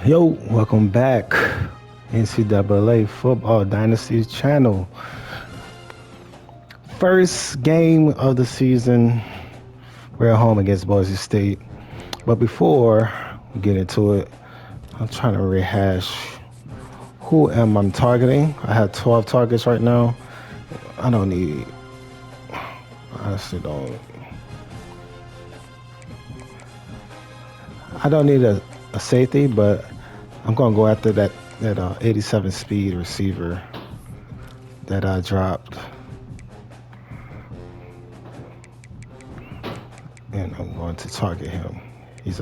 Yo, welcome back. NCAA Football Dynasty channel. First game of the season. We're at home against Boise State. But before we get into it, I'm trying to rehash who am I targeting. I have 12 targets right now. I don't need, honestly don't. I don't need a safety, but I'm going to go after that 87 speed receiver that I dropped. And I'm going to target him. He's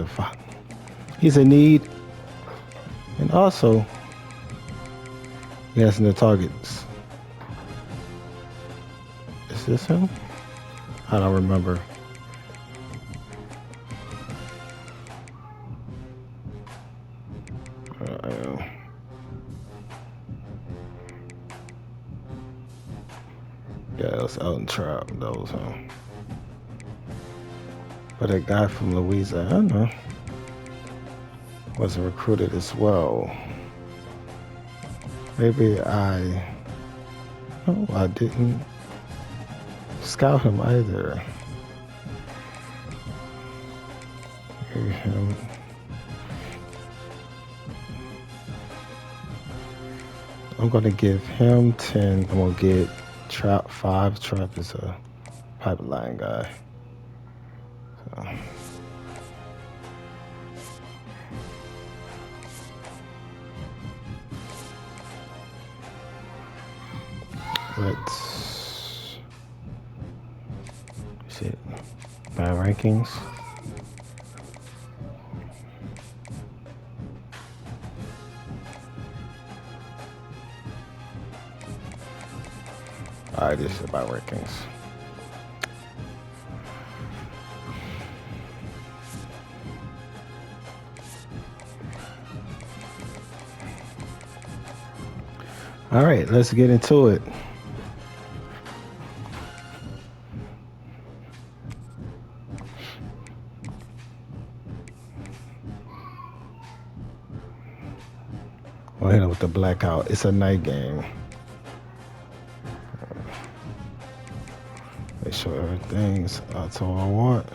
a need, and also he has no targets. Is this him? I don't remember. Uh, yeah, it was Elton Trap. That was him. But a guy from Louisiana was recruited as well. Maybe I didn't scout him either. Maybe him. I'm gonna give him 10. I'm gonna get Trap 5. Trap is a pipeline guy. So. Let's see my rankings. All right, this is my rankings. All right, let's get into it. We'll hit it with the blackout. It's a night game. Make sure that's all I want.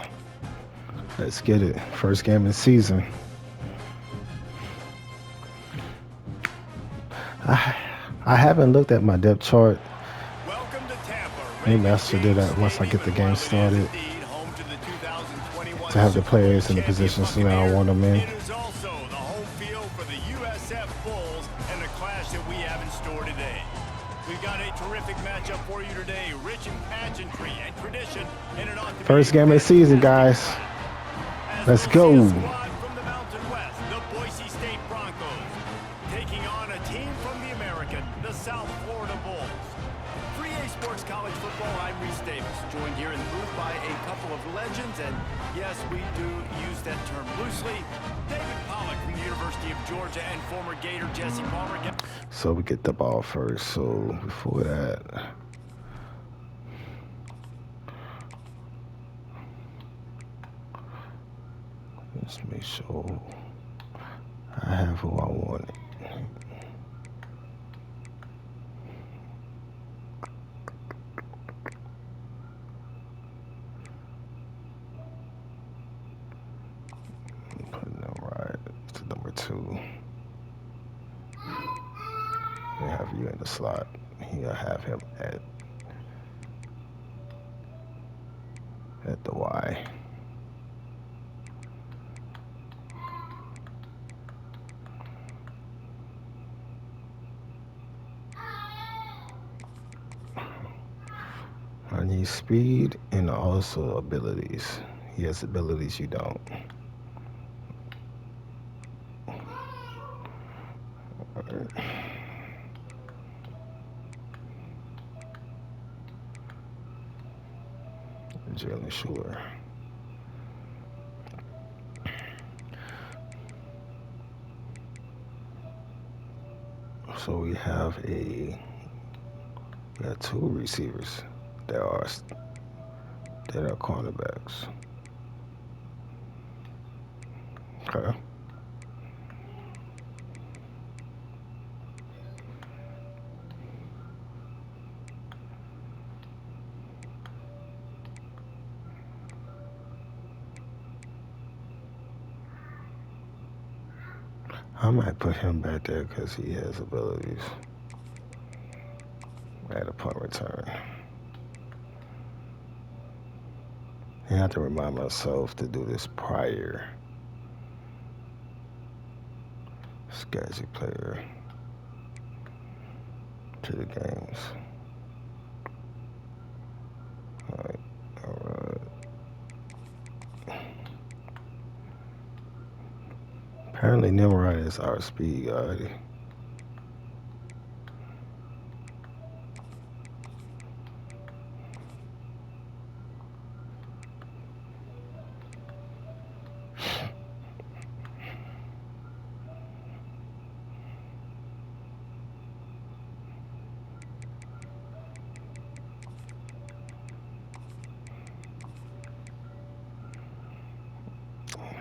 Let's get it. First game of the season. I haven't looked at my depth chart. Maybe I should do that once I get the game started to have the players in the positions that I want them in. It is also the home field for the USF Bulls and the clash that we have in store today. We've got a terrific matchup for you today, rich in pageantry and tradition. And it ought to be First game of the season, guys. Let's go. From the Mountain West, the Boise State Broncos, taking on a team from the American, the South Florida Bulls. 3A Sports College Football, I'm Reese Davis, joined here in the booth by a couple of legends, and yes, we do use that term loosely. David Pollock from the University of Georgia and former Gator Jesse Palmer. So we get the ball first. So before that, let's make sure I have who I want. Putting them right to number 2. We have you in the slot. Here I have him at the Y. I need speed and also abilities. He has abilities you don't. Jalen Sure. So we have 2 receivers that are cornerbacks. Okay. I might put him back there because he has abilities at a punt return. I have to remind myself to do this prior. Sketchy player to the games. Alright, alright. Apparently Nimrod is our speed guy.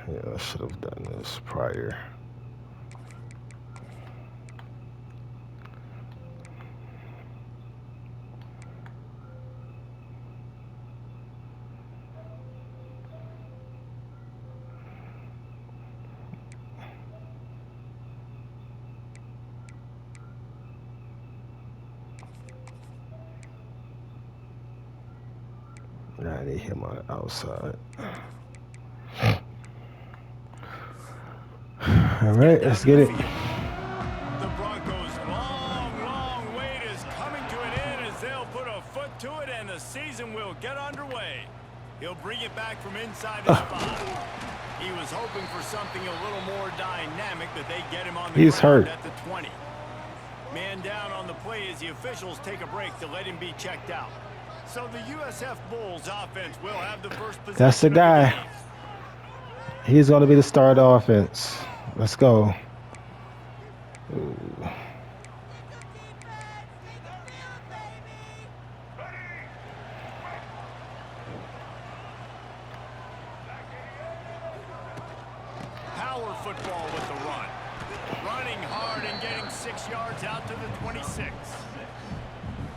Yeah, I should have done this prior. I need him on the outside. All right, let's get it. The Broncos' long wait is coming to an end as they'll put a foot to it and the season will get underway. He'll bring it back from inside the spot. He was hoping for something a little more dynamic, but they get him on the ground at the 20. Man down on the play as the officials take a break to let him be checked out. So the USF Bulls offense will have the first possession. That's the guy. He's going to be the star of the offense. Let's go. Ooh. Power football with the run. Running hard and getting 6 yards out to the 26.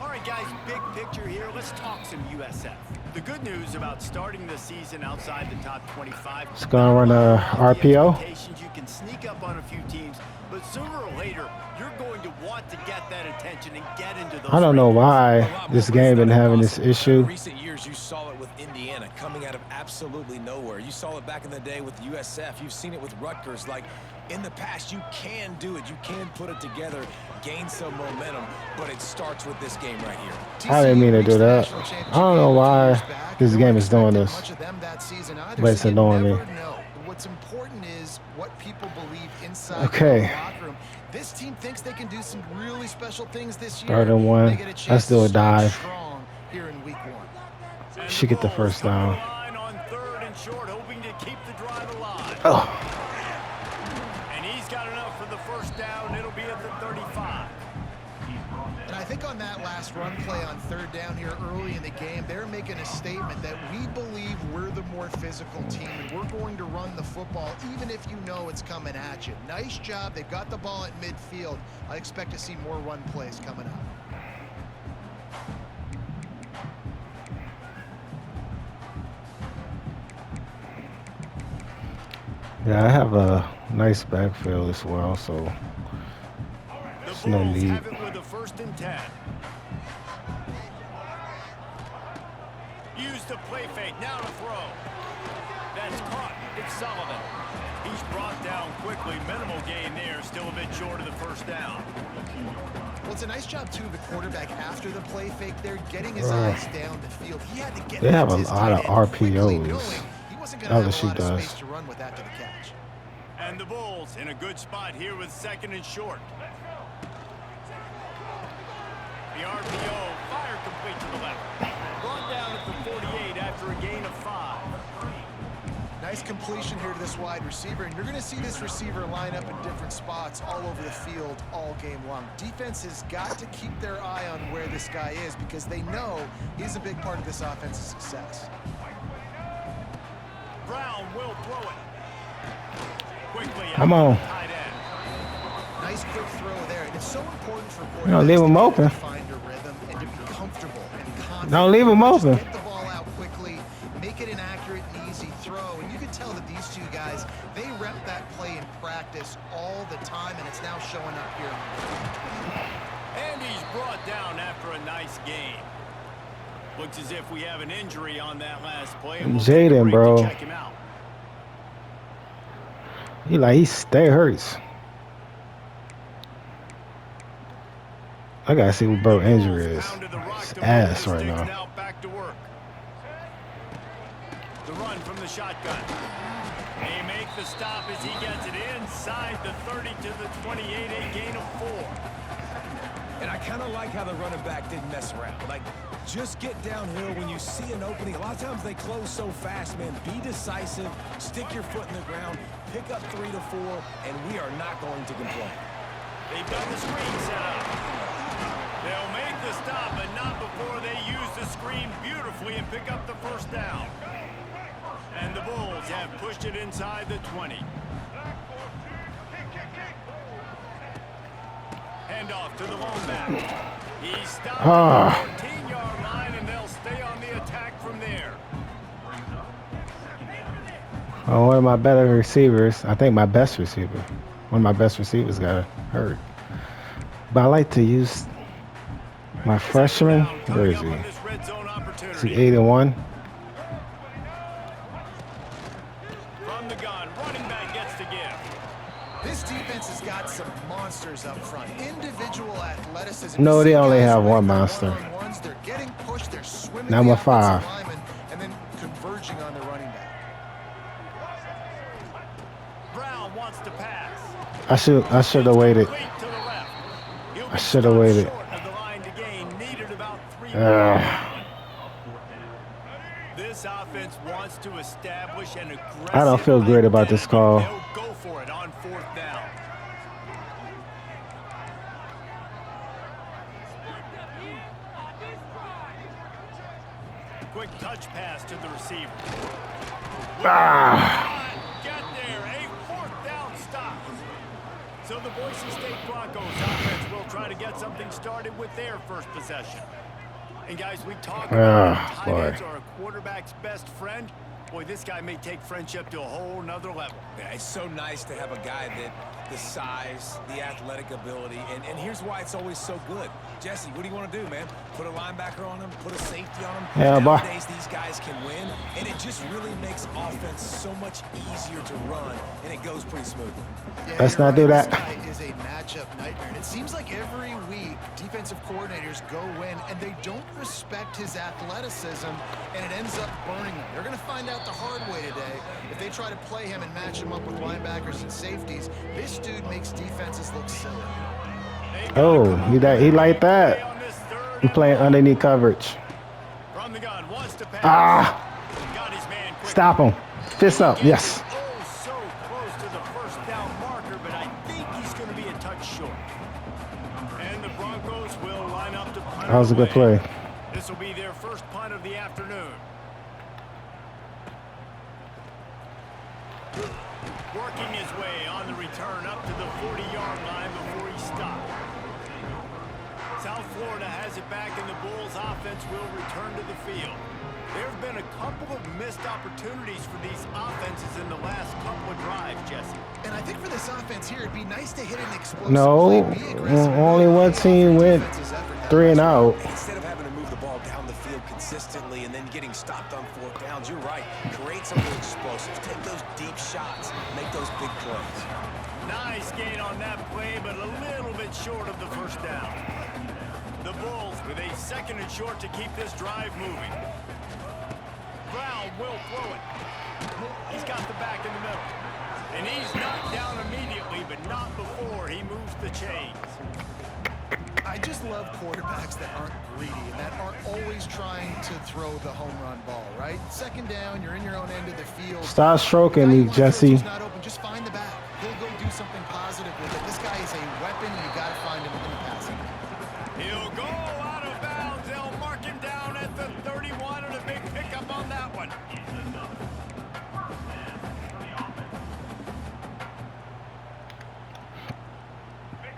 All right, guys, big picture here. Let's talk some USF. The good news about starting the season outside the top 25. It's going to run a RPO. You can sneak up on a few teams, but sooner or later, you're going to want to get that attention and get into those. I don't know why this game been having this issue. In recent years, you saw it with Indiana coming out of absolutely nowhere. You saw it back in the day with USF. You've seen it with Rutgers. Like, in the past, you can do it. You can put it together, gain some momentum, but it starts with this game right here. I didn't mean to do that. I don't know why this game is doing this, but it's annoying me. What's important is what people believe inside Okay. the locker room. This team thinks they can do some really special things this year. Third and one. Let's do a dive. Strong here in week 1. Should get the first down. On third and short, hoping to keep the drive alive. Oh. And he's got enough for the first down. It'll be at the 35. And I think on that last run play on third down here early in the game, they're making a statement that we believe we're the more physical team and we're going to run the football even if you know it's coming at you. Nice job. They've got the ball at midfield. I expect to see more run plays coming up. Yeah, I have a nice backfield as well, so there's no need. Have it with a 1st and 10. Use the play fake, now to throw. That's caught. It's Sullivan. He's brought down quickly. Minimal gain there, still a bit short of the first down. Well, it's a nice job, too, of the quarterback after the play fake there, getting his eyes down the field. He had to get They have a his lot of tight end quickly, RPOs. knowing he wasn't going to have a LSU lot of does. space to run with after the catch. And the Bulls in a good spot here with 2nd and short. The RPO, fire complete to the left. Brought down at the 48 after a gain of 5. Nice completion here to this wide receiver, and you're going to see this receiver line up in different spots all over the field all game long. Defense has got to keep their eye on where this guy is because they know he's a big part of this offense's success. Brown will throw it. Quickly Come on. tight end. Nice quick throw there. And it's so important for quarterbacks No, leave him to open. find a rhythm and to be comfortable and confident. Don't leave him Just open. Get the ball out quickly, make it an accurate and easy throw. And you can tell that these two guys, They rep that play in practice all the time, and it's now showing up here. And he's brought down after a nice game. Looks as if we have an injury on that last play. And we'll Jaden, bro. check him out. He stay hurts. I gotta see what bro injury is. His ass right now. Back to work. The run from the shotgun. They make the stop as he gets it inside the 30 to the 28, a gain of 4. And I kind of like how the running back didn't mess around. Like, just get downhill when you see an opening. A lot of times they close so fast, man. Be decisive, stick your foot in the ground, pick up 3 to 4, and we are not going to complain. They've done the screen setup. They'll make the stop, but not before they use the screen beautifully and pick up the first down. And the Bulls have pushed it inside the 20. Hand off to the lone back. He stopped at the 14-yard line, and they'll stay on the attack from there. One of my better receivers, I think my best receiver, one of my best receivers got hurt. But I like to use my freshman. Where is he? Is he 8-1? From the gun, running back gets the give. This defense has got some monsters up front. Individual athleticism. No, they only have one monster. They're getting pushed, they're swimming Number the 5. lineman, and then converging on the running back. Brown wants to pass. I should have waited. I should have waited. This offense wants to establish an aggressive. I don't feel great about this call. They'll go for it on 4th down. Quick touch pass to the receiver. Get there, a 4th down stop. So the Boise State Broncos offense will try to get something started with their first possession. And guys, we talk about tight ends are a quarterback's best friend. Boy, this guy may take friendship to a whole nother level. Yeah, it's so nice to have a guy that the size, the athletic ability, and here's why it's always so good. Jesse, what do you want to do, man? Put a linebacker on him, put a safety on him. Yeah, nowadays, these guys can win, and it just really makes offense so much easier to run, and it goes pretty smoothly. Yeah, let's not do that. This guy is a matchup nightmare, and it seems like every week defensive coordinators go in and they don't respect his athleticism, and it ends up burning them. They're going to find out the hard way today. If they try to play him and match him up with linebackers and safeties, this dude makes defenses look silly. Oh, he like that. He playing underneath coverage. From the gun, wants to pass. Got his man quick. Stop him. Fist up. Yes. Oh, so close to the first down marker, but I think he's going to be a touch short. And the Broncos will line up to punt. That was a good play. This will be their first punt of the afternoon. Working his way on the return up to the 40-yard line before he stopped. South Florida has it back, and the Bulls offense will return to the field. There have been a couple of missed opportunities for these offenses in the last couple of drives, Jesse. And I think for this offense here, it'd be nice to hit an explosive No, play, be aggressive. only one team went 3 and out. Instead of having to move the ball down the field consistently and then getting stopped on 4th downs, you're right. Create something explosive. Take those deep shots. Make those big plays. Nice gain on that play, but a little bit short of the first down. The Bulls with a 2nd and short to keep this drive moving. Brown will throw it. He's got the back in the middle. And he's knocked down immediately, but not before he moves the chains. I just love quarterbacks that aren't greedy and that aren't always trying to throw the home run ball, right? 2nd down, you're in your own end of the field. Stop stroking me, Jesse. Not open, just find the back. He'll go do something positive with it. This guy is a weapon. You got to find him in the passing game. He'll go out of bounds. They'll mark him down at the 31, and a big pickup on that one.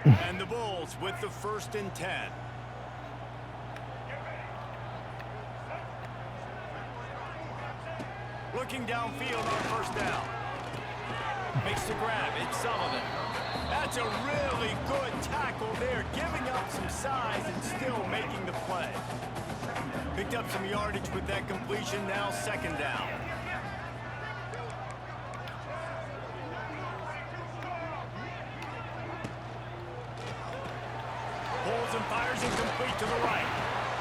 And the Bulls with the 1st and 10. Looking downfield on 1st down. Makes the grab. It's Sullivan. That's a really good tackle there, giving up some size and still making the play. Picked up some yardage with that completion. Now second down. Pulls and fires incomplete to the right.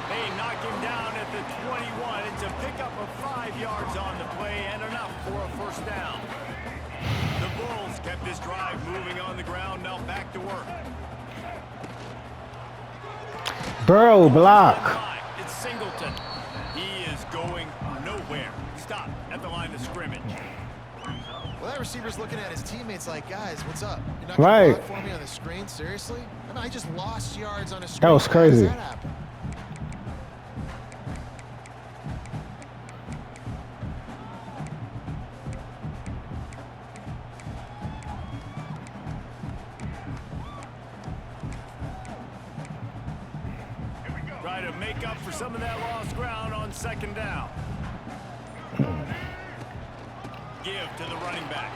They knock him down at the 21. It's a pickup of 5 yards on the play and enough for a first down. The Bulls kept this drive moving on the ground. Now back to work. Burrow block. It's Singleton. He is going nowhere. Stop at the line of scrimmage. Well, that receiver's looking at his teammates like, guys, what's up? You're not Right. going to block for me on the screen? Seriously? I mean, I just lost yards on a screen. That was How does crazy. that happen? Try to make up for some of that lost ground on second down. Give to the running back.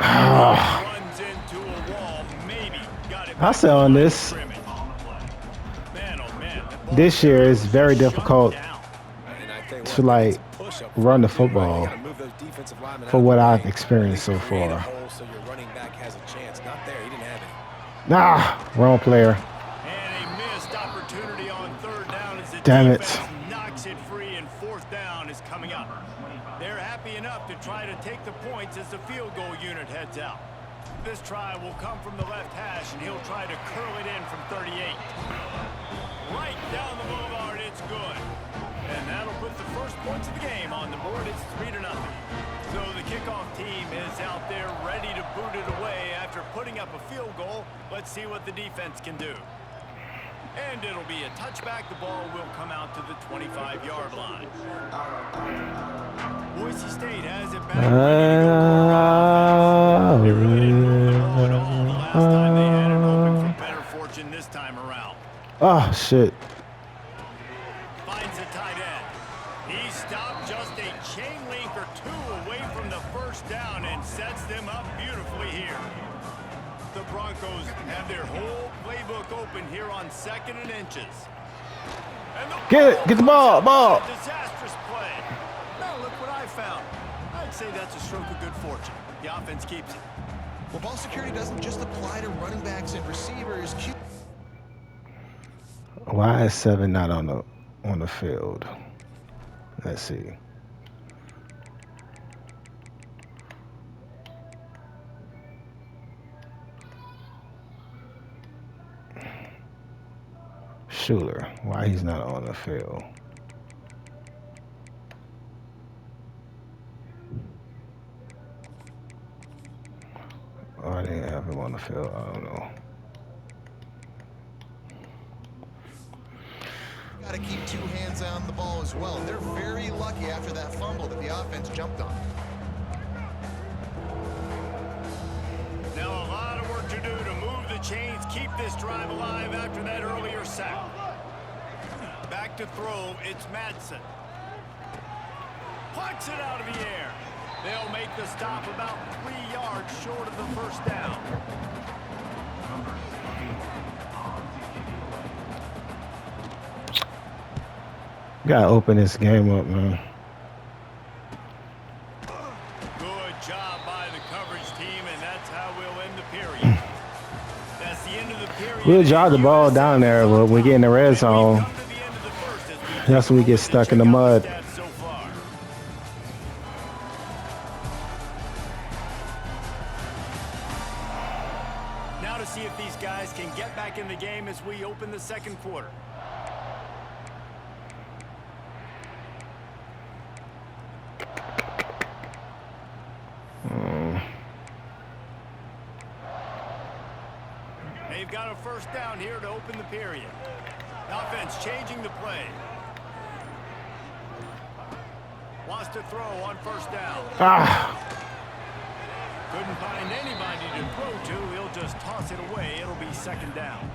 Runs into a wall. Maybe got it. I said on this. Man, oh man. This year is very difficult And I tell you to what, like it's a push-up run the for you, right? You football gotta move those defensive linemen for out of what the I've way. experienced so Create a far. hole so your running back has a chance. Not there. He didn't have it. Nah, wrong player. And a missed opportunity on third down as the Damn it. defense knocks it free, and fourth down is coming up. They're happy enough to try to take the points as the field goal unit heads out. This try will come from the left hash, and he'll try to curl it in from 38. Right down the boulevard, it's good. And that'll put the first points of the game on the board. It's 3-0. So the kickoff team is out there ready to boot it away after putting up a field goal. Let's see what the defense can do. And it'll be a touchback. The ball will come out to the 25-yard line. Boise State has it back. They really didn't move the ball at all the last time they had it open, for better fortune this time around. Oh shit. Finds a tight end. He stopped just a chain link or two away from the first down and sets them up beautifully here. The Broncos have their whole playbook open here on 2nd and inches. And Get the ball. Disastrous play. Now look what I found. I'd say that's a stroke of good fortune. The offense keeps it. Well, ball security doesn't just apply to running backs and receivers. Why is 7 not on the field? Let's see. Schuler, why he's not on the field? Oh, I didn't have him on the field. I don't know. Got to keep 2 hands on the ball as well. They're very lucky after that fumble that the offense jumped on. Now a lot of work to do to move the chains, keep this drive alive after that earlier sack. Back to throw, it's Madsen. Plucks it out of the air. They'll make the stop about 3 yards short of the first down. Gotta open this game up, man. Good job by the coverage team, and that's how we'll end the period. That's the end of the period. We'll jog the ball down there, but we get in the red zone. That's when we get stuck in the mud. So far. Now to see if these guys can get back in the game as we open the second quarter. They've got a first down here to open the period. Offense changing the play. Wants to throw on first down. Couldn't find anybody to throw to. He'll just toss it away. It'll be second down.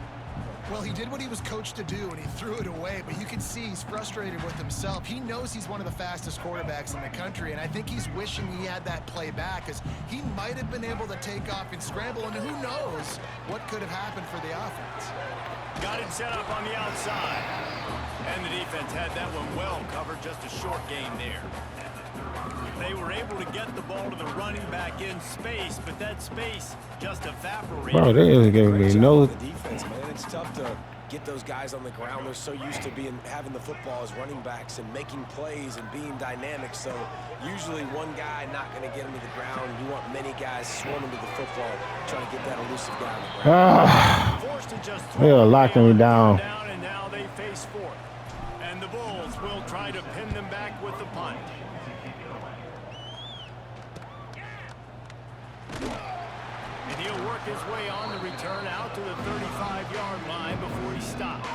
Well, he did what he was coached to do, and he threw it away, but you can see he's frustrated with himself. He knows he's one of the fastest quarterbacks in the country, and I think he's wishing he had that play back, because he might have been able to take off and scramble, and who knows what could have happened for the offense. Got him set up on the outside. And the defense had that one well covered, just a short gain there. They were able to get the ball to the running back in space, but that space just evaporated. Bro, they ain't giving me no. The defense, man, it's tough to get those guys on the ground. They're so used to having the football as running backs and making plays and being dynamic. So usually one guy not going to get him to the ground. You want many guys swarming to the football, trying to get that elusive guy on the ground. Forced to just They are locking me down. And now they face fourth. And the Bulls will try to pin them back with the punt. And he'll work his way on the return out to the 35-yard line before he stopped.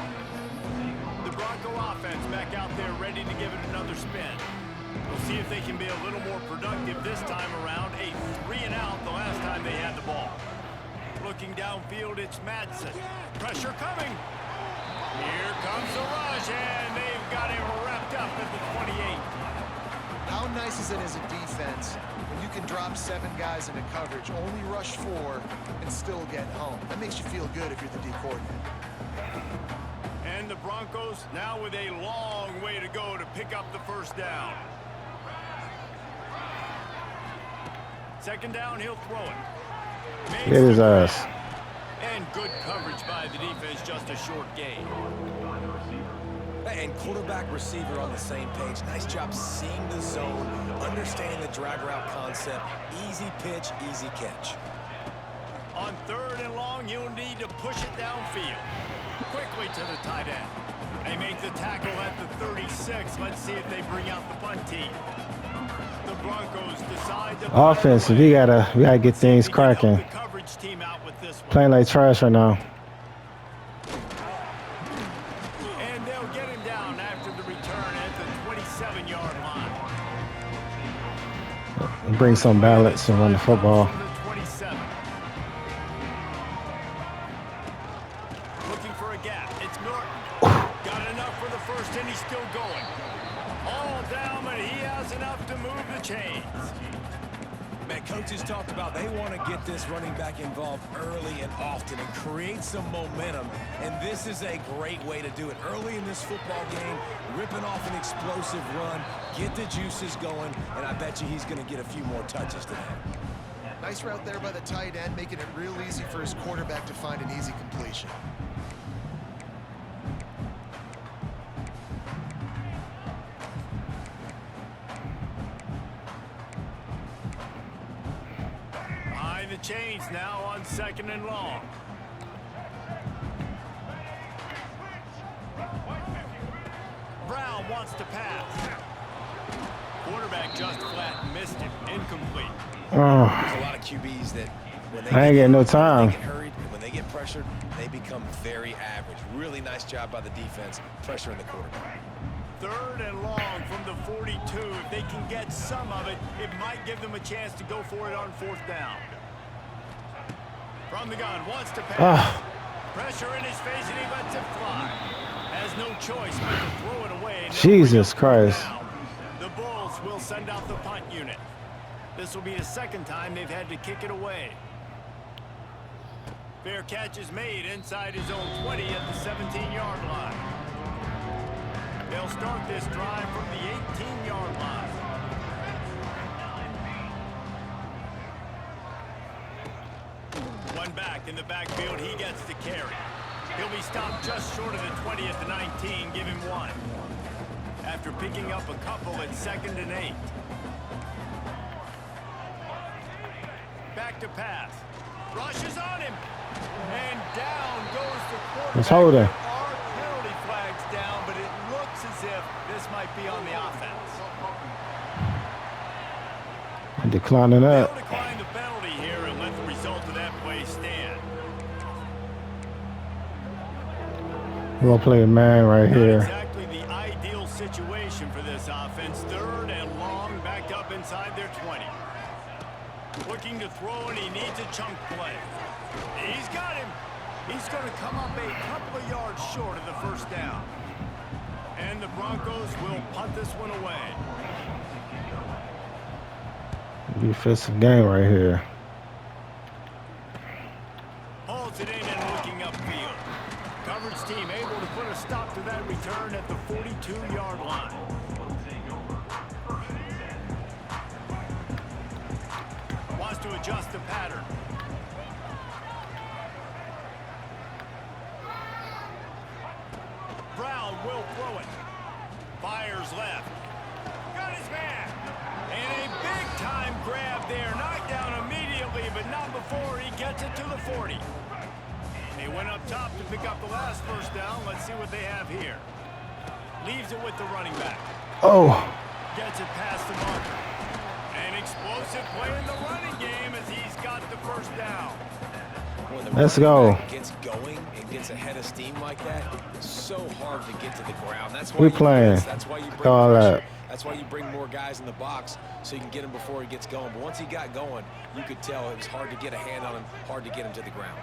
The Bronco offense back out there ready to give it another spin. We'll see if they can be a little more productive this time around. A 3-and-out the last time they had the ball. Looking downfield, it's Madsen. Pressure coming. Here comes the rush, and they've got him wrapped up at the 28. How nice is it as a defense when you can drop 7 guys into coverage, only rush 4, and still get home? That makes you feel good if you're the D coordinator. And the Broncos now with a long way to go to pick up the first down. Second down, he'll throw it. Get his ass. And good coverage by the defense, just a short gain. And quarterback receiver on the same page. Nice job seeing the zone, understanding the drag route concept. Easy pitch, easy catch. On 3rd and long, you'll need to push it downfield. Quickly to the tight end. They make the tackle at the 36. Let's see if they bring out the punt team. The Broncos decide to Offense, we gotta get things cracking. The coverage team out with this one. Playing like trash right now. And they'll get him down after the return at the 27-yard line. Bring some balance and run the football. From the 27. Looking for a gap. It's Norton. Got enough for the first, and he's still going. All down, but he has enough to move the chains. Man, coaches talked about they want to get this running back involved early and often and create some momentum, and this is a great way to do it. Early in this football game, ripping off an explosive run, get the juices going, and I bet you he's going to get a few more touches today. Nice route there by the tight end, making it real easy for his quarterback to find an easy completion. The chains now on 2nd and long. Brown wants to pass. Quarterback just flat missed it. Incomplete. There's a lot of QBs that when they I ain't getting no time. They get hurried, and when they get pressured, they become very average. Really nice job by the defense, pressuring the quarterback. 3rd and long from the 42. If they can get some of it, it might give them a chance to go for it on 4th down. From the gun, wants to pass. Pressure in his face, and he lets it fly. Has no choice but to throw it away. Jesus Christ. The Bulls will send out the punt unit. This will be the 2nd time they've had to kick it away. Fair catch is made inside his own 20 at the 17-yard line. They'll start this drive from the 18-yard line. One back in the backfield, he gets the carry. He'll be stopped just short of the 20 at the 19, give him 1. After picking up a couple at 2nd and 8. Back to pass. Rushes on him. And down goes the quarterback. Let's hold it. There are penalty flags down, but it looks as if this might be on the offense. Declining that. They'll decline the penalty here and let the result of that play stand. We'll play a man right Not here. exactly the ideal situation for this offense. 3rd and long, backed up inside their 20. Looking to throw, and he needs a chunk play. He's got him. He's going to come up a couple of yards short of the first down. And the Broncos will punt this one away. Defensive game right here. Hauls it in and looking upfield. Coverage team able to put a stop to that return at the 42-yard line. Wants to adjust the pattern. Brown will throw it. Fires left. Got his man. And a big-time grab there. Knocked down immediately, but not before he gets it to the 40. They went up top to pick up the last first down. Let's see what they have here. Leaves it with the running back. Oh. Gets it past the marker. An explosive play in the running game as he's got the first down. Let's go. Gets going and gets ahead of steam like that. It's so hard to get to the ground. That's why We're playing. That's why you bring All pressure. that. That's why you bring more guys in the box so you can get him before he gets going. But once he got going, you could tell it was hard to get a hand on him, hard to get him to the ground.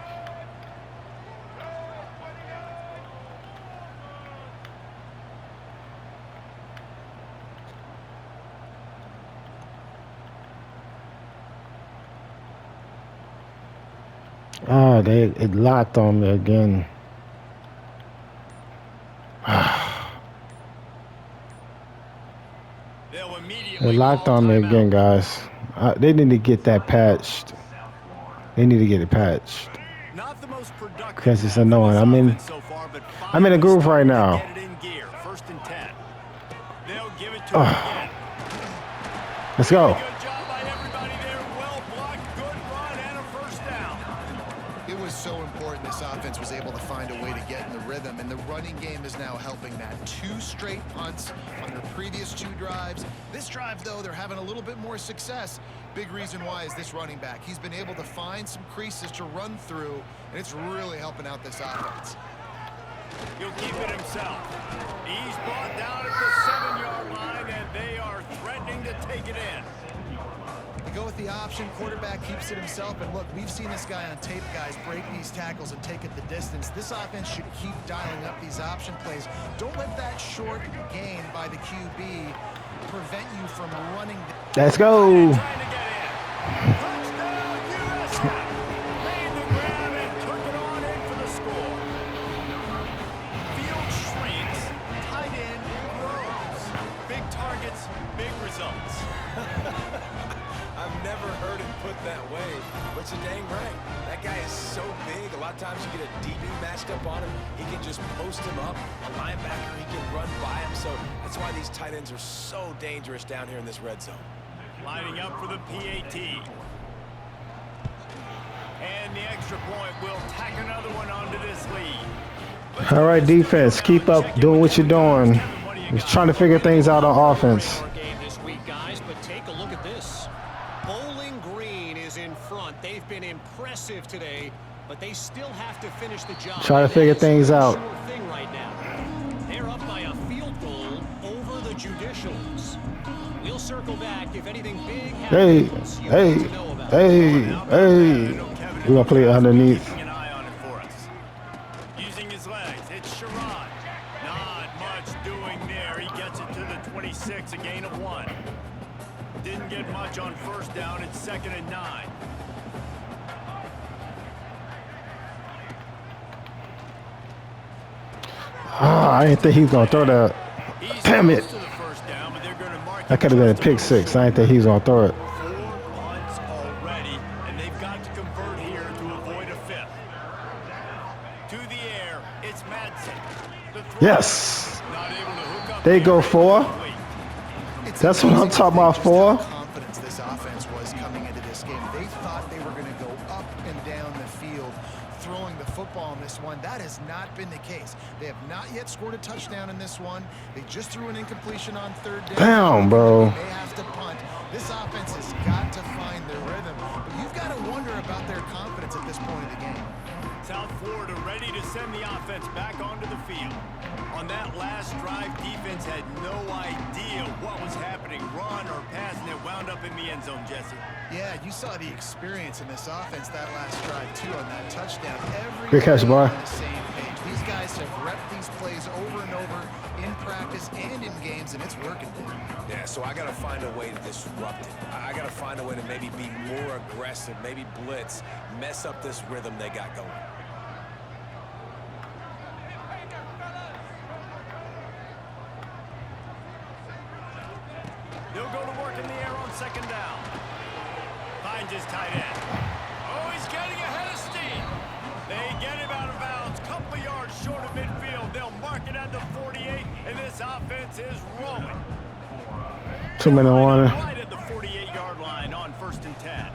Ah, it locked on me again. It locked on me again, guys. They need to get that patched. They need to get it patched. Because it's annoying. I'm in a groove right now. Let's go. It was so important this offense was able to find a way to get in the rhythm, and the running game is now helping that. 2 straight punts on their previous 2 drives. This drive, though, they're having a little bit more success. Big reason why is this running back. He's been able to find some creases to run through, and it's really helping out this offense. He'll keep it himself. He's brought down at the 7-yard line, and they are threatening to take it in. They go with the option. Quarterback keeps it himself. And look, we've seen this guy on tape, guys, break these tackles and take it the distance. This offense should keep dialing up these option plays. Don't let that short gain by the QB prevent you from running. Let's go. Touchdown, USF. Made the grab and took it on in for the score. Field shrinks, tight end grows. Big targets, big results. I've never heard it put that way, but you're dang right. That guy is so big. A lot of times you get a DB matched up on him. He can just post him up. A linebacker, he can run by him. So that's why these tight ends are so dangerous down here in this red zone. Lining up for the PAT. And the extra point will tack another one onto this lead. All right, defense, keep up doing what you're doing. Just trying to figure things out on offense. They've been impressive today, but they still have to finish the job. Try to figure things out. Right now. They're up by a field goal over the Judicials. We'll circle back if anything big happens. Hey. We're gonna play it underneath. Using his legs, it's Sherrod. Not much doing there. He gets it to the 26, a gain of 1. Didn't get much on first down. It's 2nd and 9. I didn't think he was gonna throw that. Damn it! That could have been a pick 6. I didn't think he was gonna throw it. 4 punts already, and they've got to convert here to avoid a 5th. To the air, it's Madsen. Yes. Not able to hook up. They go 4. That's what I'm talking about. 4. Confidence this offense was coming into this game. They thought they were going to go up and down the field throwing the football in this one. That has not been the case. They have not yet scored a touchdown in this one. They just threw an incompletion on 3rd down. Damn, bro. They have to punt. This offense has got to find their rhythm. But you've got to wonder about their confidence at this point of the game. South Florida ready to send the offense back onto the field. On that last drive, defense had no idea what was happening, run or pass, and it wound up in the end zone, Jesse. Yeah, you saw the experience in this offense that last drive, too, on that touchdown. Good catch, boy. On the same page. These guys have repped these plays over and over in practice and in games, and it's working, dude. Yeah, so I got to find a way to disrupt it. I got to find a way to maybe be more aggressive, maybe blitz, mess up this rhythm they got going. He'll go to work in the air on second down. Finds his tight end. Oh, he's getting ahead of steam. They get him out of bounds, couple of yards short of midfield. They'll mark it at the 48, and this offense is rolling. 2-minute warning. Right at the 48-yard line on 1st and 10.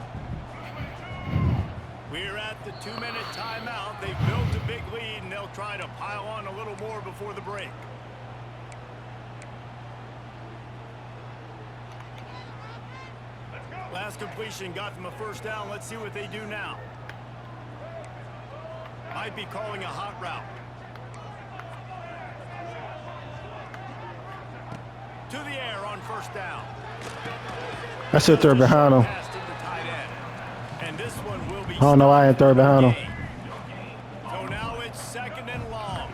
We're at the 2-minute timeout. They've built a big lead, and they'll try to pile on a little more before the break. Last completion got them a first down. Let's see what they do now. Might be calling a hot route. To the air on first down. That's it, they're behind him. And this one will be. I don't know why I ain't third behind him. So now it's second and long.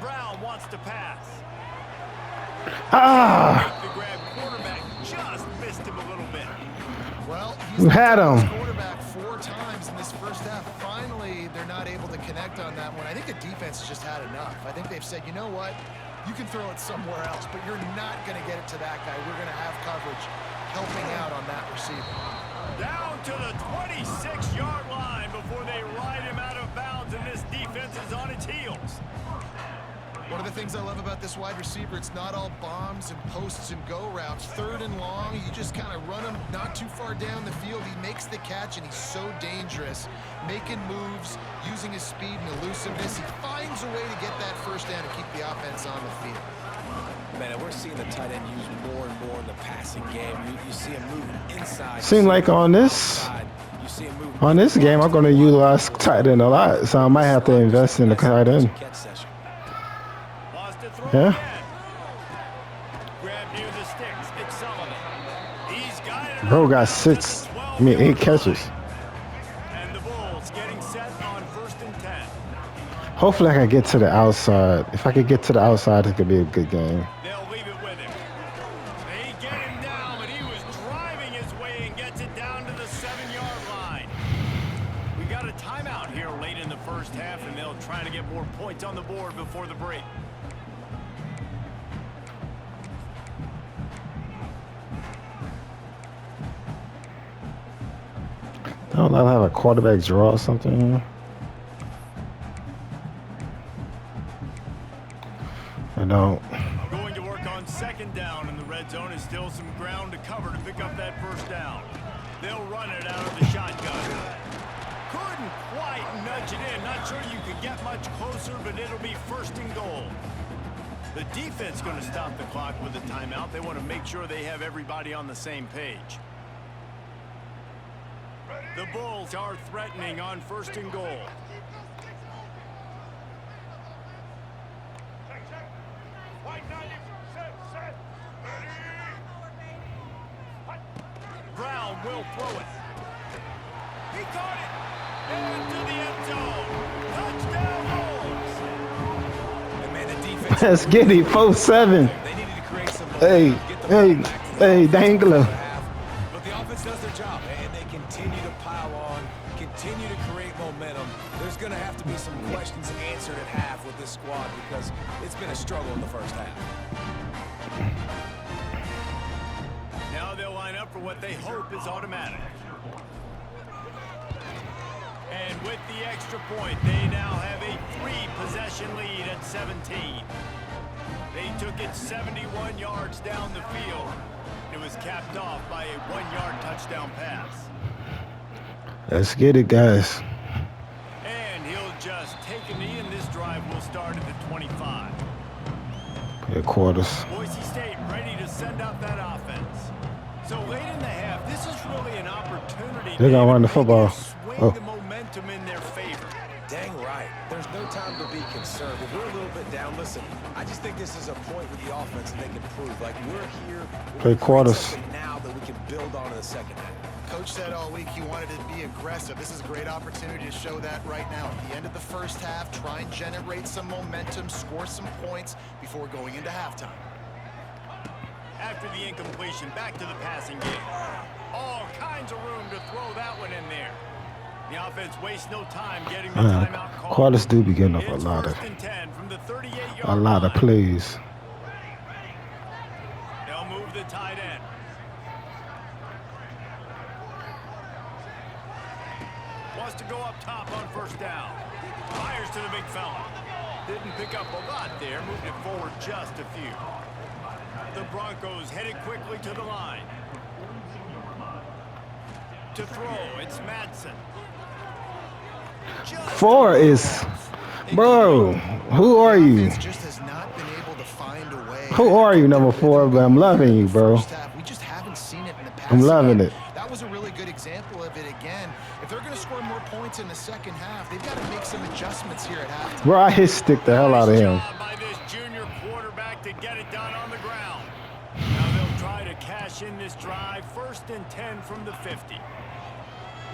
Brown wants to pass. Ah! The grab quarterback just missed him a little bit. Well, You had him. Quarterback 4 times in this first half. Finally, they're not able to connect on that one. I think the defense has just had enough. I think they've said, you know what? You can throw it somewhere else, but you're not going to get it to that guy. We're going to have coverage helping out on that receiver. Down to the 26-yard line before they ride him out of bounds, and this defense is on its heels. One of the things I love about this wide receiver, it's not all bombs and posts and go routes. 3rd and long, you just kind of run him not too far down the field. He makes the catch, and he's so dangerous, making moves, using his speed and elusiveness. He finds a way to get that first down to keep the offense on the field. Man, and we're seeing the tight end used more and more in the passing game. You see him moving inside. Seem like on this game, I'm going to utilize tight end a lot, so I might have to invest in the tight end. Yeah. Grab near the sticks. It's Sullivan. He's got Bro got 8 catches. And the Bulls getting set on 1st and 10. Hopefully I can get to the outside. If I could get to the outside, it could be a good game. They'll leave it with him. They get him down, but he was driving his way and gets it down to the 7-yard line. We got a timeout here late in the first half, and they'll try to get more points on the board before the break. Don't I have a quarterback draw or something? I don't. Going to work on second down in the red zone. Is still some ground to cover to pick up that first down. They'll run it out of the shotgun. Couldn't quite nudge it in. Not sure you could get much closer, but it'll be 1st and goal. The defense going to stop the clock with a timeout. They want to make sure they have everybody on the same page. The Bulls are threatening on 1st and goal. Brown will throw it. He caught it. Into the end zone. Touchdown Bulls. And man, the defense. Let's get it. 4-7. They needed to create some. Hey, Dangler. But the offense does their job, and they continue to pile on, continue to create momentum. There's going to have to be some questions answered at half with this squad because it's been a struggle in the first half. Now they'll line up for what they hope is automatic. And with the extra point, they now have a 3-possession lead at 17. They took it 71 yards down the field. It was capped off by a 1-yard touchdown pass. Let's get it, guys. And he'll just take a knee and this drive will start at the 25. Play quarters. Boise State ready to send out that offense. So late in the half, this is really an opportunity. They're gonna run the maybe football. to swing Oh. the momentum in their favor. Dang right. There's no time to be concerned. If we're a little bit down, listen, I just think this is a point with the offense that they can prove. Like, we're here. Play quarters. Now that we can build on in the second half. Coach said all week he wanted to be aggressive. This is a great opportunity to show that right now. At the end of the first half, try and generate some momentum, score some points before going into halftime. After the incompletion, back to the passing game. All kinds of room to throw that one in there. The offense wastes no time getting the timeout call. Quarters do be getting up a It's lot first and 10 from the 38-yard of line. plays. They'll move the tight end. Wants to go up top on first down. Fires to the big fella. Didn't pick up a lot there. Moved it forward just a few. The Broncos headed quickly to the line. To throw, it's Madsen. Just 4 is, bro. Who are you? Offense just has not been able to find a way. Who are you, number 4? But I'm loving you, bro. First half, we just haven't seen it in the past. I'm loving it. That was a really good example of it again. If they're going to score more points in the second half, they've got to make some adjustments here at halftime. Bro, I hit stick the hell out of him. Nice job by this junior quarterback to get it done on the ground. Now they'll try to cash in this drive. First and 10 from the 50.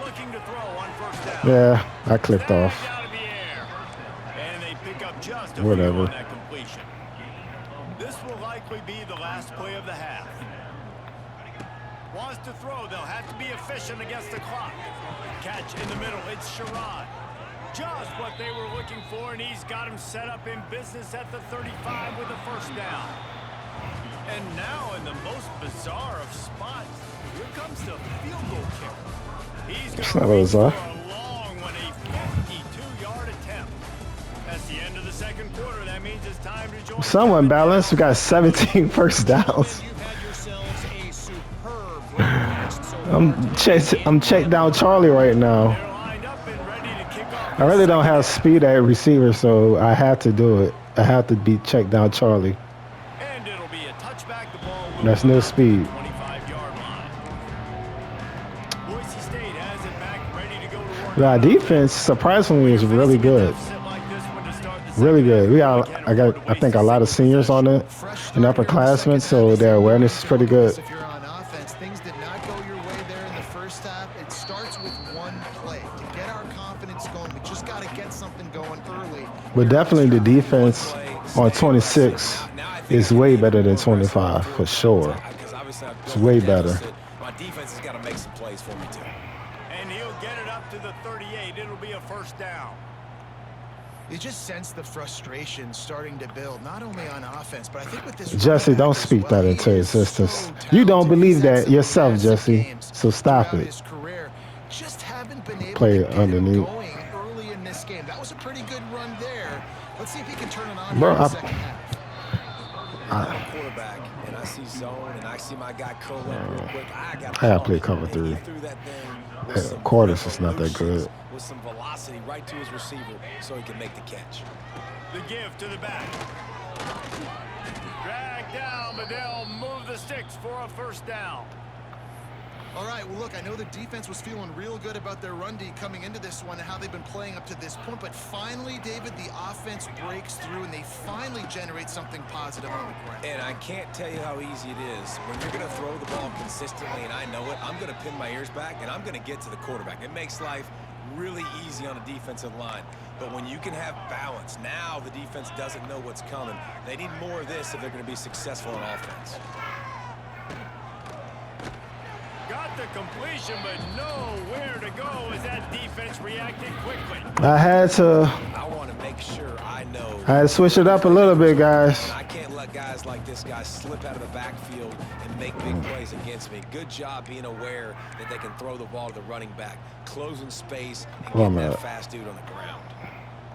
Looking to throw on first down. Yeah, I clicked Snagged off. out of the air. And they pick up just a Whatever. few on that completion. This will likely be the last play of the half. Wants to throw. They'll have to be efficient against the clock. Catch in the middle. It's Sherrod. Just what they were looking for, and he's got him set up in business at the 35 with a first down. And now in the most bizarre of spots, here comes the field goal kicker. He's It's going not to reach for bizarre. a long one, a 52-yard attempt. That's the end of the second quarter. That means it's time to join. Somewhat balanced. We got 17 first downs. You've had yourselves a superb breakfast so far. I'm checked down Charlie right now. They're lined up and ready to kick off. I really don't have speed at receiver, so I have to do it. I have to be checked down Charlie. And it'll be a touchback. The ball will That's go no out to the speed. 25-yard line. Boise State has it back, ready to go to work. The defense, surprisingly, is really good. Really good. I think a lot of seniors on it, and upperclassmen, so their awareness is pretty good. If you're on offense, things did not go your way there in the first half. It starts with one play. To get our confidence going, we just got to get something going early. But definitely the defense on 26 is way better than 25, for sure. It's way better. My defense has got to make some plays for me, too. And he'll get it up to the 38. It'll be a first down. You just sense the frustration starting to build, not only on offense, but I think with this. Jesse, don't speak that into existence. You don't believe that yourself, Jesse, so stop it. His career, just haven't been able Play to it get him underneath. going early in this game. That was a pretty good run there. Let's see if he can turn it on Bro, here in the I- second half. I'm a quarterback, and I see zone, and I see my guy curl up real quick. I got I gotta play cover 3. Quarters is not that good. With some velocity right to his receiver so he can make the catch. The give to the back. Drag down, but they'll move the sticks for a first down. All right, well, look, I know the defense was feeling real good about their run D coming into this one and how they've been playing up to this point, but finally, David, the offense breaks through and they finally generate something positive on the ground. And I can't tell you how easy it is. When you're going to throw the ball consistently, and I know it, I'm going to pin my ears back, and I'm going to get to the quarterback. It makes life really easy on a defensive line. But when you can have balance, now the defense doesn't know what's coming. They need more of this if they're going to be successful on offense. Got the completion, but nowhere to go as that defense reacted quickly. I had to want to make sure I know. I had to switch it up a little bit, guys. I can't let guys like this guy slip out of the backfield and make big plays against me. Good job being aware that they can throw the ball to the running back, closing space, and Hold getting on a that minute. fast dude on the ground.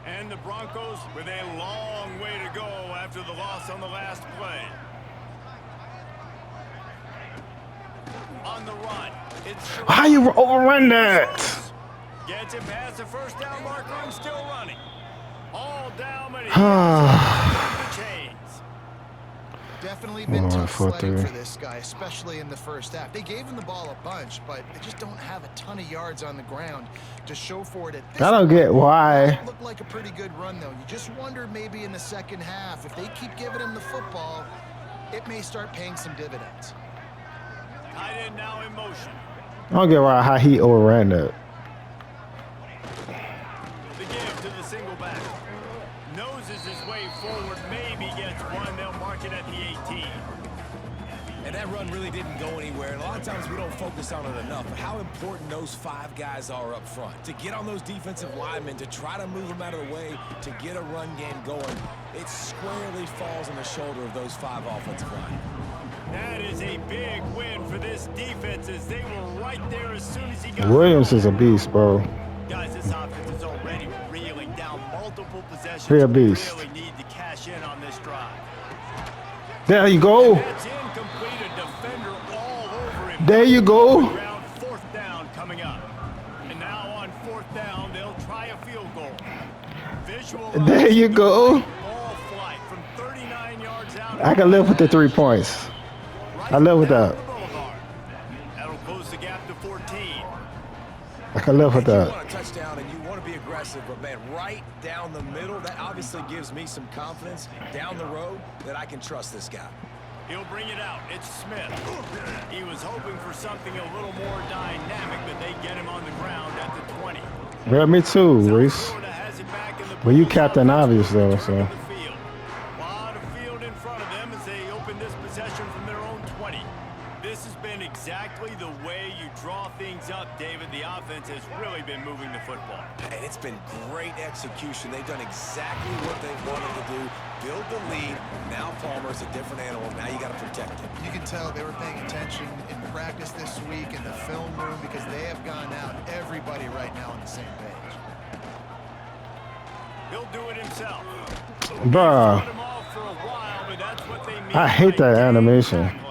And the Broncos with a long way to go after the loss on the last play. On the run, it's How you overrun that? Gets it past the first down marker and still running. All Definitely been Going tough sledding 4-3. for this guy, especially in the first half. They gave him the ball a bunch, but they just don't have a ton of yards on the ground to show for it at this I don't point. get why. It looked like a pretty good run, though. You just wonder maybe in the second half, if they keep giving him the football, it may start paying some dividends. Tight end now in motion. I don't get why how he overran that. The give to the single back. Noses his way forward, maybe gets one. They'll mark it at the 18. And that run really didn't go anywhere. And a lot of times we don't focus on it enough. But how important those 5 guys are up front. To get on those defensive linemen, to try to move them out of the way, to get a run game going. It squarely falls on the shoulder of those 5 offensive linemen. That is a big win for this defense as they were right there as soon as he got Williams home. is a beast, bro. Guys, this offense is already reeling down multiple possessions. Real beast. Really need to cash in on this drive. There you go. That's incomplete. A defender all over him. There you go. Around 4th down coming up. And now on 4th down, they'll try a field goal. Visual. There you go. Ball flight from 39 yards out. I can live with the 3 points. I live with that. That'll close the gap to 14. I can live with You that. want a touchdown and you want to be aggressive, but man, right down the middle, that obviously gives me some confidence down the road that I can trust this guy. He'll bring it out. It's Smith. He was hoping for something a little more dynamic, but they get him on the ground at the 20. Yeah, me too, Reese. Florida has it back in the But you Bulls' Captain offense Obvious, though, return so. to the field. A lot of field in front of them as they open this possession from their own 20. This has been exactly the way you draw things up, David. The offense has really been moving the football. And it's been great execution. They've done exactly what they wanted to do. Build the lead. Now Palmer's a different animal. Now you got to protect him. You can tell they were paying attention in practice this week in the film room because they have gone out, everybody right now on the same page. He'll do it himself. Bruh. Put him off for a while, but that's what they mean I hate by that game animation. tackling.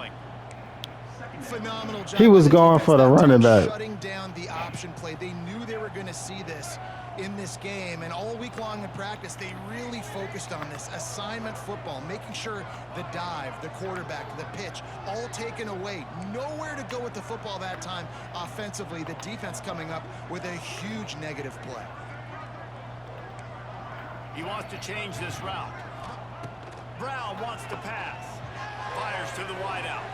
Phenomenal job. He was by the going defense for the that time, running back. shutting down the option play. They knew they were going to see this in this game, and all week long in practice, they really focused on this assignment football, making sure the dive, the quarterback, the pitch, all taken away. Nowhere to go with the football that time offensively. The defense coming up with a huge negative play. He wants to change this route. Brown wants to pass. Fires to the wideout.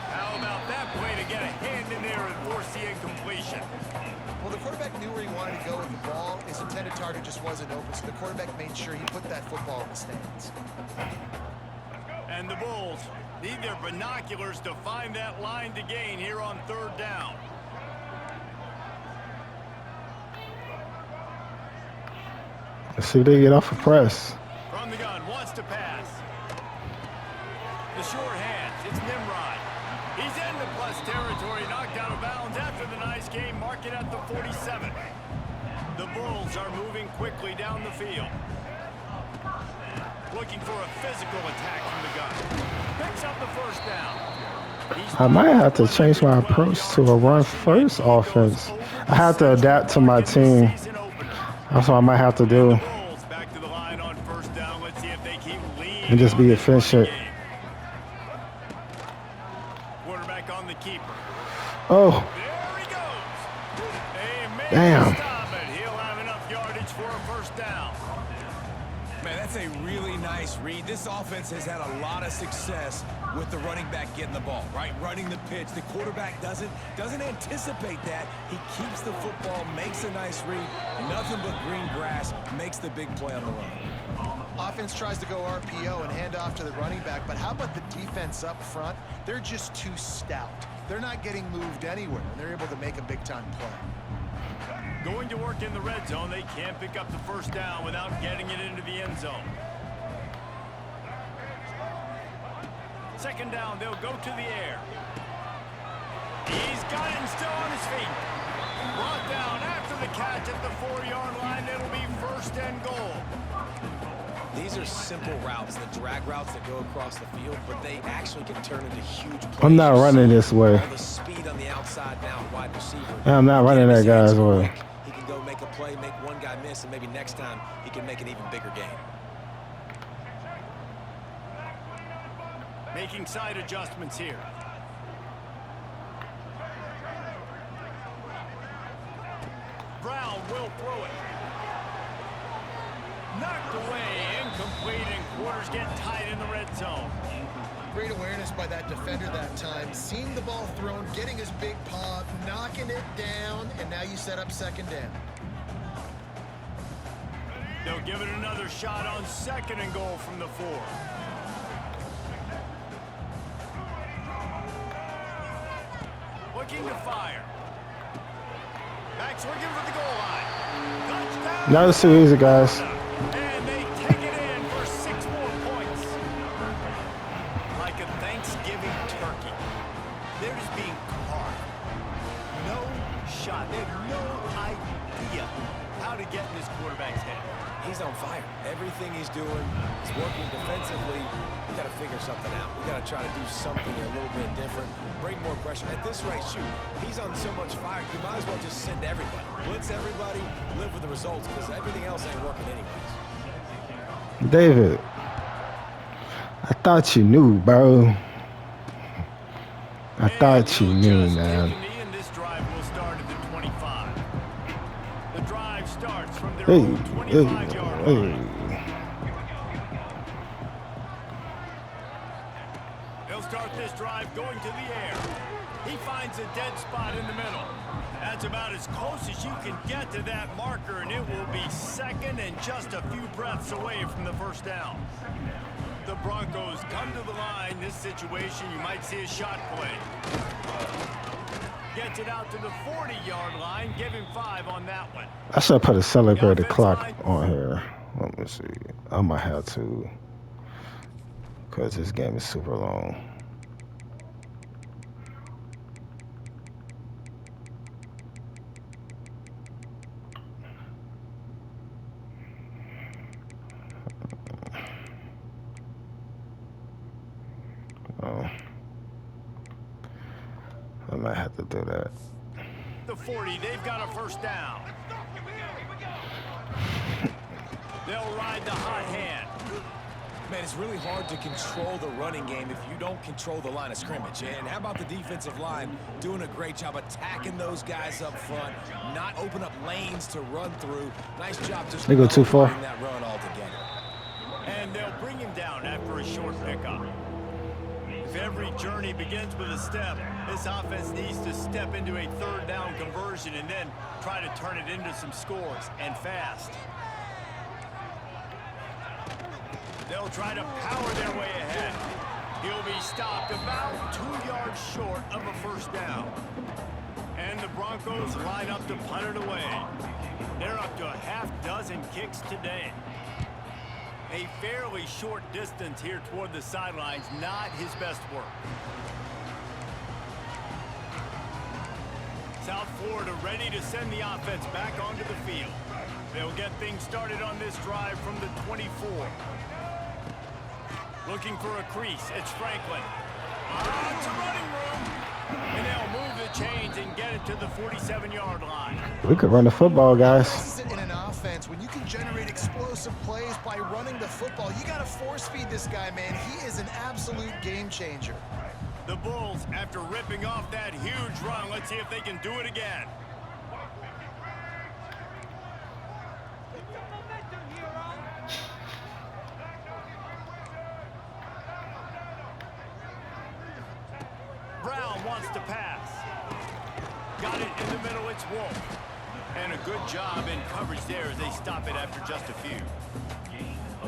How about that play to get a hand in there and force the incompletion? Well, the quarterback knew where he wanted to go with the ball. His intended target just wasn't open, so the quarterback made sure he put that football in the stands. And the Bulls need their binoculars to find that line to gain here on 3rd down. Let's see if they get off a press. From the gun, wants to pass. The short hands, it's Nimrod. He's in the plus territory, knocked out of bounds after the nice game, mark it at the 47. The Bulls are moving quickly down the field. Looking for a physical attack from the gun. Picks up the 1st down. I might have to change my approach to a run-first offense. I have to adapt to my team. That's what I might have to do. Back to the line on 1st down. Let's see if they keep leading And just be efficient. Quarterback on the keeper. Oh, There he goes. They may damn. stop it. He'll have enough yardage for a 1st down. Man, that's a really nice read. This offense has had a lot of success with the running back getting the ball, right? Running the pitch. The quarterback doesn't anticipate that. He keeps the football, makes a nice read. Nothing but green grass, makes the big play on the run. Offense tries to go RPO and hand off to the running back, but how about the defense up front? They're just too stout. They're not getting moved anywhere, and they're able to make a big-time play. Going to work in the red zone. They can't pick up the 1st down without getting it into the end zone. 2nd down, they'll go to the air. He's got it and still on his feet. Brought down after the catch at the 4-yard line. It'll be 1st and goal. These are simple routes, the drag routes that go across the field, but they actually can turn into huge plays. I'm not running this way. All the speed on the outside now, wide receiver. I'm not running that guy's way. He can go make a play, make one guy miss, and maybe next time he can make an even bigger game. Making side adjustments here. Brown will throw it. Knocked away, incomplete, and quarters get tight in the red zone. Great awareness by that defender that time. Seeing the ball thrown, getting his big paw, knocking it down, and now you set up second down. They'll give it another shot on 2nd and goal from the 4. Looking to fire. Back swinging for the goal line. Touchdown. That was too easy, guys. And they take it in for 6 more points. Like a Thanksgiving turkey. They're just being carved. No shot. They have no idea how to get in this quarterback's head. He's on fire. Everything he's doing is working defensively. We got to figure something out. We got to try to do something a little bit different. Bring more pressure. At this rate, shoot, he's on so much fire, you might as well just send everybody. Blitz everybody, live with the results, because everything else ain't working anyways. David, I thought you knew, bro. I thought you knew, man. And this drive will start at the 25. The drive starts from their Hey, own 25-yard line. They'll start this drive going to the air. He finds a dead spot in the middle. That's about as close as you can get to that marker, and it will be 2nd and just a few breaths away from the first down. The Broncos come to the line. This situation, you might see a shot play. Gets it out to the 40-yard line. Give him 5 on that one. I should put a celebrated clock on here. Let me see. I might have to, because this game is super long. Oh, I might have to do that. The 40, they've got a first down. They'll ride the hot hand. Man, it's really hard to control the running game if you don't control the line of scrimmage. And how about the defensive line doing a great job attacking those guys up front, not open up lanes to run through. Nice job just They go too far. that run altogether. And they'll bring him down after a short pickup. If every journey begins with a step, this offense needs to step into a 3rd down conversion and then try to turn it into some scores, and fast. They'll try to power their way ahead. He'll be stopped about 2 yards short of a first down. And the Broncos line up to punt it away. They're up to a half-dozen kicks today. A fairly short distance here toward the sidelines, not his best work. South Florida ready to send the offense back onto the field. They'll get things started on this drive from the 24. Looking for a crease, it's Franklin. It's a running room. And they'll move the chains and get it to the 47-yard line. We could run the football, guys. This is in an offense. When you can generate explosive plays by running the football, you got to force feed this guy, man. He is an absolute game changer. The Bulls, after ripping off that huge run, let's see if they can do it again. Brown wants to pass. Got it in the middle, it's Wolf. And a good job in coverage there as they stop it after just a few.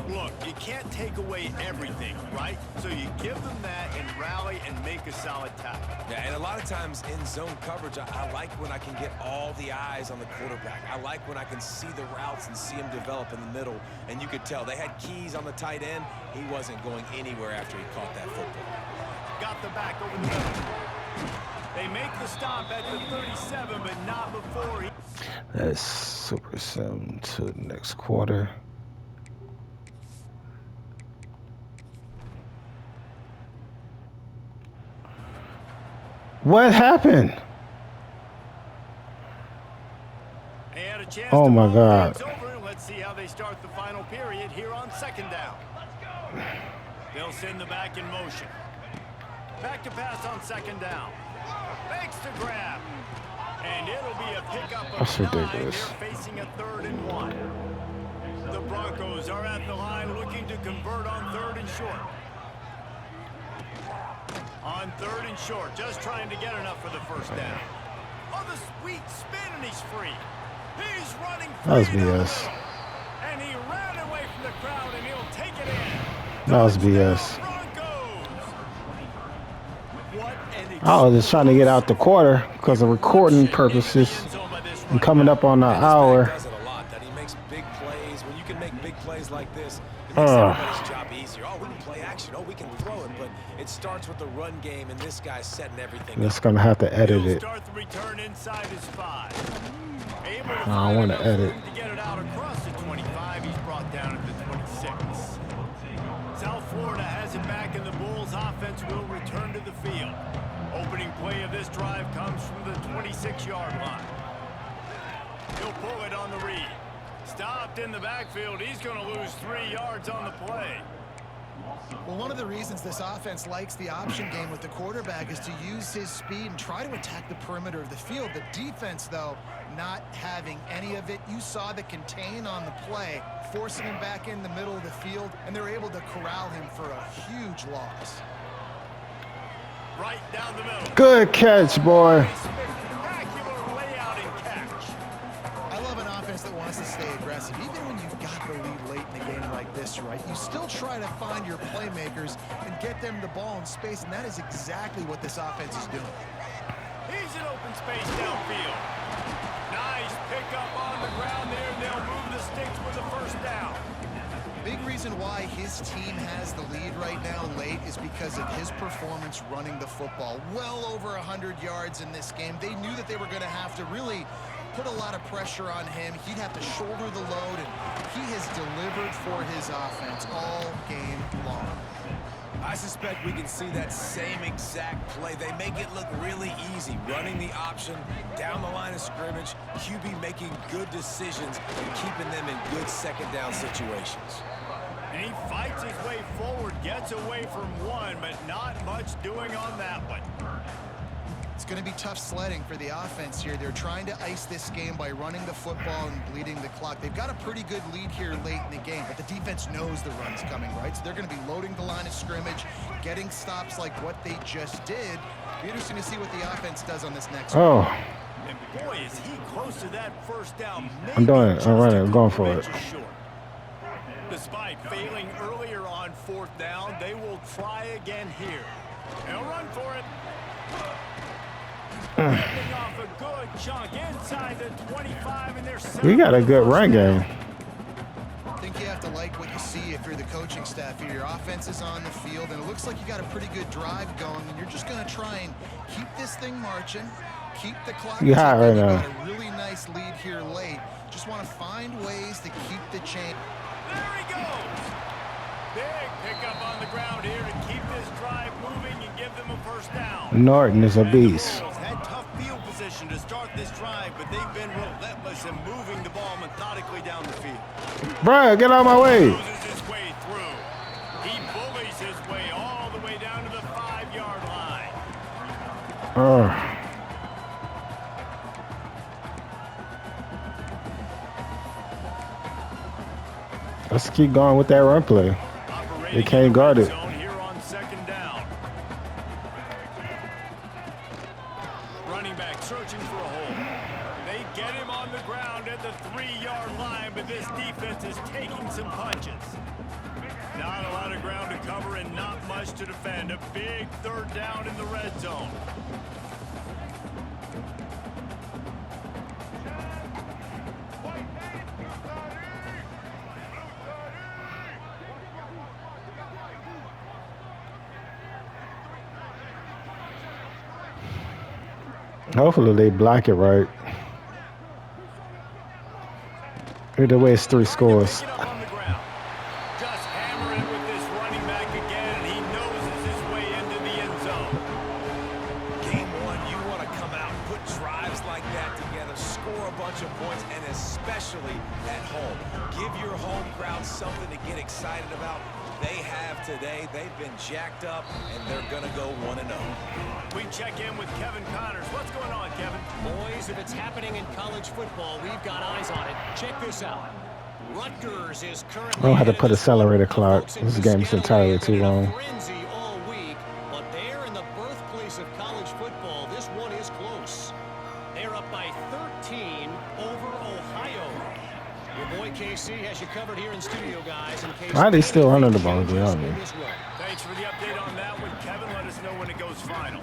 Look, you can't take away everything, right? So you give them that and rally and make a solid tackle. Yeah, and a lot of times in zone coverage, I like when I can get all the eyes on the quarterback. I like when I can see the routes and see him develop in the middle. And you could tell they had keys on the tight end. He wasn't going anywhere after he caught that football. Got the back over the middle. They make the stop at the 37, but not before he... That's super sim to the next quarter. What happened? They had a chance Oh to my roll God. things over. Let's see how they start the final period here on 2nd down. They'll send the back in motion. Back to pass on second down. Fakes to grab. And it'll be a pickup of That's 9. ridiculous. They're facing a 3rd and 1. The Broncos are at the line looking to convert on 3rd and short. On 3rd and short, just trying to get enough for the first down. Oh, the sweet spin, and he's free. He's running free. That was down the BS. middle. And he ran away from the crowd, and he'll take it in. That was BS. Broncos. What an I was just trying to get out the quarter because of recording purposes and coming up on the And this hour. guy does it a lot, that he makes big plays. When you can make big plays like this, it makes everybody's job easier. Oh, we can play action. Oh, we can throw it. But it starts with the run game, and this guy's setting everything up. Just gonna have to edit He'll it. start the return inside his 5. Able to I find want to enough edit. room to get it out across the 25. He's brought down at the 26. South Florida has it back, and the Bulls offense will return to the field. Opening play of this drive comes from the 26-yard line. He'll pull it on the read. Stopped in the backfield. He's going to lose 3 yards on the play. Well, one of the reasons this offense likes the option game with the quarterback is to use his speed and try to attack the perimeter of the field. The defense, though, not having any of it. You saw the contain on the play, forcing him back in the middle of the field, and they're able to corral him for a huge loss. Right down the middle. Good catch, boy. Spectacular layout and catch. I love an offense that wants to stay aggressive. Even when you've got the lead late in a game like this, right, you still try to find your playmakers and get them the ball in space, and that is exactly what this offense is doing. He's in open space downfield. Nice pickup on the ground there, and they'll move the sticks with the first down. Big reason why his team has the lead right now late is because of his performance running the football. Well over 100 yards in this game. They knew that they were going to have to really put a lot of pressure on him. He'd have to shoulder the load, and he has delivered for his offense all game long. I suspect we can see that same exact play. They make it look really easy, running the option down the line of scrimmage, QB making good decisions and keeping them in good second down situations. And he fights his way forward, gets away from one, but not much doing on that one. It's going to be tough sledding for the offense here. They're trying to ice this game by running the football and bleeding the clock. They've got a pretty good lead here late in the game, but the defense knows the run's coming, right? So they're going to be loading the line of scrimmage, getting stops like what they just did. Be interesting to see what the offense does on this next one. Oh, And boy, is he close to that first down. I'm doing it. I'm running. I'm going for it. Short. Despite failing earlier on 4th down, they will try again here. They'll run for it. Getting off a good chunk inside the 25, and they're we got a good run game. I think you have to like what you see if you're the coaching staff here. Your offense is on the field, and it looks like you got a pretty good drive going, and you're just going to try and keep this thing marching, keep the clock. You hot right ticking. now. You got a really nice lead here late. Just want to find ways to keep the chain. There he goes. Big pickup on the ground here to keep this drive moving and give them a first down. Norton is a And the beast. Bulls had tough field position to start this drive, but they've been relentless in moving the ball methodically down the field. Bruh, get out of my way. Loses his way through. He bullies his way all the way down to the 5-yard line. Let's keep going with that run play. They can't guard it. Zone here on second down. Running back searching for a hole. They get him on the ground at the 3-yard line, but this defense is taking some punches. Not a lot of ground to cover and not much to defend. A big 3rd down in the red zone. Hopefully they block it right. Either way, it's 3 scores. Pick it up on the ground. Just hammer it with this running back again, and he noses his way into the end zone. Game 1, you want to come out, put drives like that together, score a bunch of points, and especially at home. Give your home crowd something to get excited about. they have today. They've been jacked up, and they're going to go 1-0. We check in with Kevin Connors. What's going on, Kevin? Boys, if it's happening in college football, we've got eyes on it. Check this out. Rutgers is currently I don't have to put accelerator clock. This game's entirely too long. Frenzy all week, but they're in the birthplace of college football. This one is close. They're up by 13 over Ohio. Your boy KC has you covered here in studio, guys. In case Why are they still running the ball? Thanks for the update on that one, Kevin. Let us know when it goes final.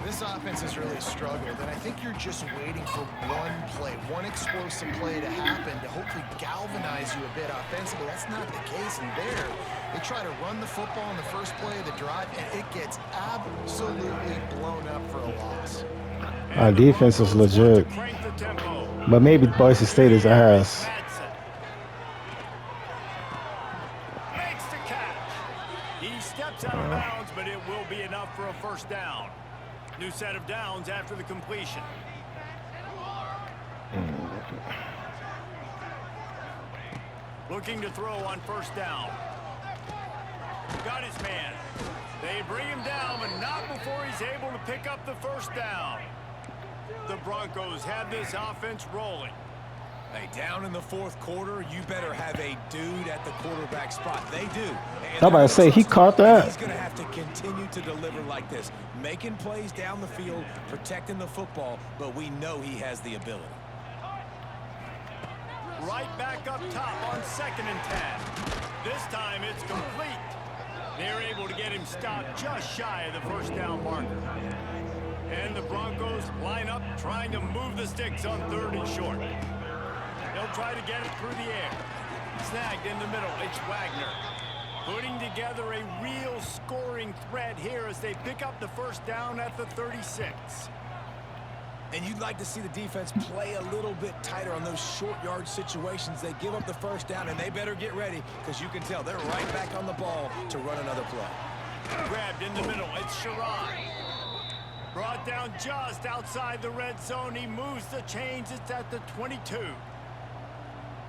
This offense has really struggled, and I think you're just waiting for one play, one explosive play to happen to hopefully galvanize you a bit offensively. That's not the case, and there they try to run the football in the first play of the drive, and it gets absolutely blown up for a loss. Our defense is legit, but maybe Boise State is ass. Makes the catch. He steps out of bounds, but it will be enough for a first down. New set of downs after the completion. Looking to throw on first down. Got his man. They bring him down, but not before he's able to pick up the first down. The Broncos have this offense rolling. Hey, down in the fourth quarter, you better have a dude at the quarterback spot. They do. I'm about to say, he caught that. He's going to have to continue to deliver like this, making plays down the field, protecting the football, but we know he has the ability. Right back up top on 2nd and 10. This time it's complete. They're able to get him stopped just shy of the first down marker. And the Broncos line up trying to move the sticks on 3rd and short. They'll try to get it through the air. Snagged in the middle, it's Wagner. Putting together a real scoring threat here as they pick up the first down at the 36. And you'd like to see the defense play a little bit tighter on those short yard situations. They give up the first down, and they better get ready because you can tell they're right back on the ball to run another play. Grabbed in the middle, it's Sherrod. Brought down just outside the red zone. He moves the chains. It's at the 22.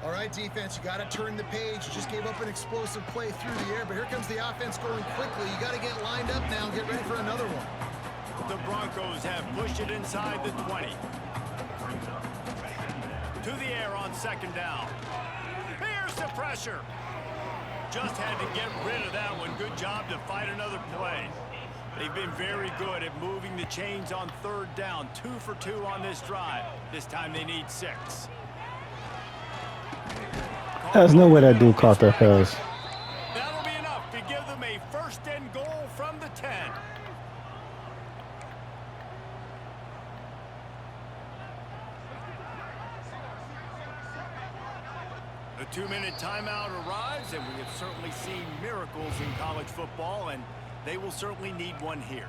All right, defense, you got to turn the page. You just gave up an explosive play through the air, but here comes the offense going quickly. You got to get lined up now and get ready for another one. The Broncos have pushed it inside the 20. To the air on 2nd down. Here's the pressure. Just had to get rid of that one. Good job to fight another play. They've been very good at moving the chains on 3rd down. 2 for 2 on this drive. This time they need 6. There's no way that dude caught that pass. That'll be enough to give them a 1st and goal from the 10. The 2-minute timeout arrives, and we have certainly seen miracles in college football, and they will certainly need one here.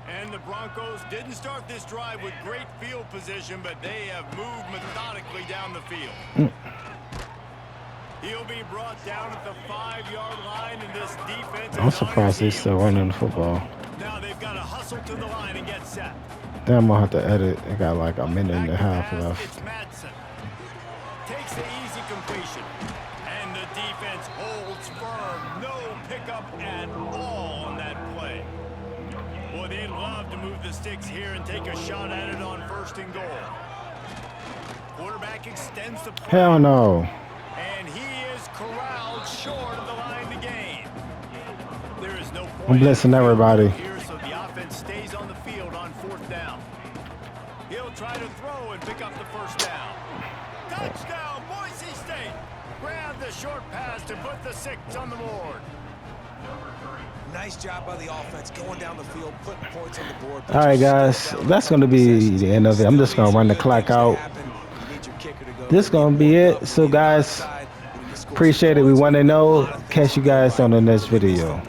And the Broncos didn't start this drive with great field position, but they have moved methodically down the field. He'll be brought down at the 5-yard line, and this defense. I'm surprised they still running the football. Now they've got to hustle to the line and get set. Damn, I'm gonna have to edit. I got like a minute and a half left. It's Madsen. Takes the easy completion. And the defense holds firm. No pickup at all on that play. Boy, they'd love to move the sticks here and take a shot at it on 1st and goal. Quarterback extends the play. Hell no. And he is corralled short of the line to gain. There is no point. I'm blessing everybody. Here, so the offense stays on the field on 4th down. He'll try to throw and pick up the first down. Touchdown, Boise State. Grab the short pass to put the 6 on the board. Nice job by the offense going down the field, putting points on the board. All right, guys, that's going to be the end of it. I'm just going to run the clock out. This is going to be it. So, guys, appreciate it. We want to know. Catch you guys on the next video.